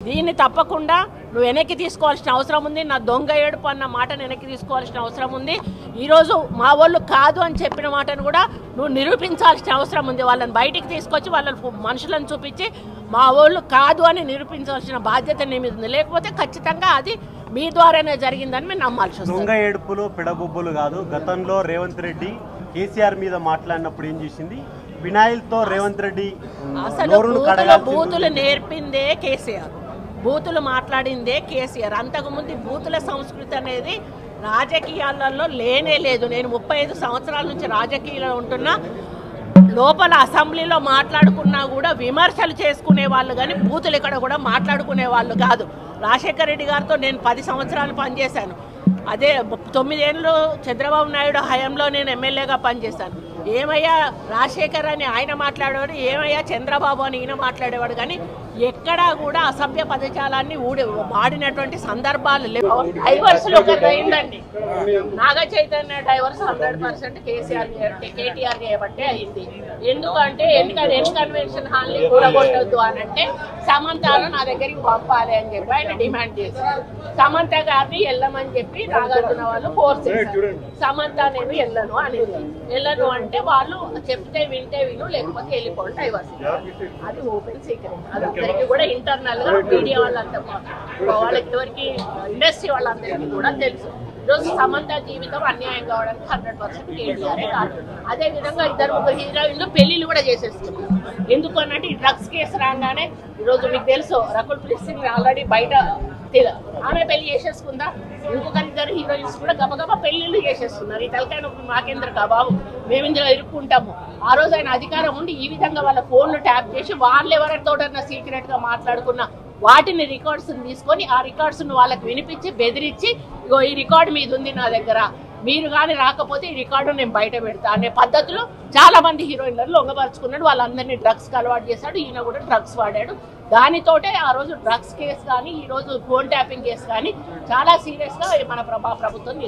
దీన్ని తప్పకుండా నువ్వు వెనక్కి తీసుకోవాల్సిన అవసరం ఉంది. నా దొంగ ఏడుపు అన్న మాటను వెనక్కి తీసుకోవాల్సిన అవసరం ఉంది. ఈరోజు మా వాళ్ళు కాదు అని చెప్పిన మాటను కూడా నువ్వు నిరూపించాల్సిన అవసరం ఉంది. వాళ్ళని బయటికి తీసుకొచ్చి వాళ్ళ మనుషులను చూపించి మా వాళ్ళు కాదు అని నిరూపించాల్సిన బాధ్యత నీ మీద ఉంది. లేకపోతే ఖచ్చితంగా అది మీ ద్వారానే జరిగిందని మేము నమ్మాల్సి వస్తుంది. దొంగ ఏడుపులు పిడబొబ్బులు కాదు. గతంలో రేవంత్ రెడ్డి కేసీఆర్ మీద మాట్లాడినప్పుడు ఏం చేసింది? వినాయల్తో రేవంత్ రెడ్డి అసలు బూతులు నేర్పిందే కేసీఆర్, బూతులు మాట్లాడిందే కేసీఆర్. అంతకుముందు బూతుల సంస్కృతి అనేది రాజకీయాలలో లేనే లేదు. నేను 35 సంవత్సరాల నుంచి రాజకీయాల్లో ఉంటున్నా. లోపల అసెంబ్లీలో మాట్లాడుకున్నా కూడా విమర్శలు చేసుకునే వాళ్ళు కానీ బూతులు ఇక్కడ కూడా మాట్లాడుకునే వాళ్ళు కాదు. రాజశేఖర రెడ్డి గారితో నేను 10 సంవత్సరాలు పనిచేశాను. అదే 9 ఏళ్ళు చంద్రబాబు నాయుడు హయాంలో నేను ఎమ్మెల్యేగా పనిచేశాను. ఏమయ్యా రాజశేఖర్ అని ఆయన మాట్లాడేవాడు, ఏమయ్యా చంద్రబాబు అని ఈయన మాట్లాడేవాడు. కానీ ఎక్కడా కూడా అసభ్య పదజాలాన్ని వాడినటువంటి సందర్భాలు లేవు. డైవర్స్లో ఒక అయిందండి, నాగ చైతన్య డైవర్స్ 100% కేటీఆర్ చేయబట్టే అయింది. ఎందుకంటే ఎన్ని కన్వెన్షన్ హాల్ని కూడగొట్టద్దు అని అంటే సమంతను నా దగ్గరికి పంపాలి అని చెప్పి ఆయన డిమాండ్ చేశారు. సమంత గారిని వెళ్ళమని చెప్పి నాగార్జున వాళ్ళు ఫోర్స్ చేశారు. సమంత నేను వెళ్ళను అంటే వాళ్ళు చెప్తే వింటే విను, లేకపోతే వెళ్ళిపోండి డైవర్స్. అది ఓపెన్ సీక్రెట్. అది అందరికీ కూడా ఇంటర్నల్ గా మీడియా వాళ్ళంతా వాళ్ళకి ఎవరికి ఇండస్ట్రీ వాళ్ళందరికీ కూడా తెలుసు. ఈరోజు సమంత జీవితం అన్యాయం కావడానికి 100% కేటీఆరే కాదు. అదేవిధంగా 2-3 హీరోయిన్లు పెళ్లిళ్ళు కూడా చేసేస్తున్నారు. ఎందుకు అన్నట్టు ఈ డ్రగ్స్ కేసు రాగానే ఈరోజు మీకు తెలుసు రకుల్ ప్రీత్ సింగ్ ఆల్రెడీ బయట ఆమె పెళ్లి చేసేసుకుందా. ఇంకొక 2 హీరోయిన్స్ కూడా గబగబా పెళ్లిళ్ళు చేసేస్తున్నారు. ఈ తలకాయ నొప్పి మాకేంద్ర బాబు, మేము ఇందులో ఇరుక్కుంటాము. ఆ రోజు ఆయన అధికారం ఉండి ఈ విధంగా వాళ్ళ ఫోన్లు ట్యాప్ చేసి వాళ్ళు ఎవరితోటన్నా సీక్రెట్ గా మాట్లాడుకున్న వాటిని రికార్డ్స్ తీసుకొని ఆ రికార్డ్స్ వాళ్ళకి వినిపించి బెదిరించి, ఇగో ఈ రికార్డు మీద ఉంది నా దగ్గర, మీరు కానీ రాకపోతే ఈ రికార్డు నేను బయట పెడతా అనే పద్ధతిలో చాలా మంది హీరోయిన్లను లొంగపరుచుకున్నాడు. వాళ్ళందరినీ డ్రగ్స్కి అలవాటు చేశాడు. ఈయన కూడా డ్రగ్స్ వాడాడు. దానితోటే ఆ రోజు డ్రగ్స్ కేసు కానీ ఈ రోజు ఫోన్ ట్యాపింగ్ కేసు కానీ చాలా సీరియస్గా మన ప్రభుత్వం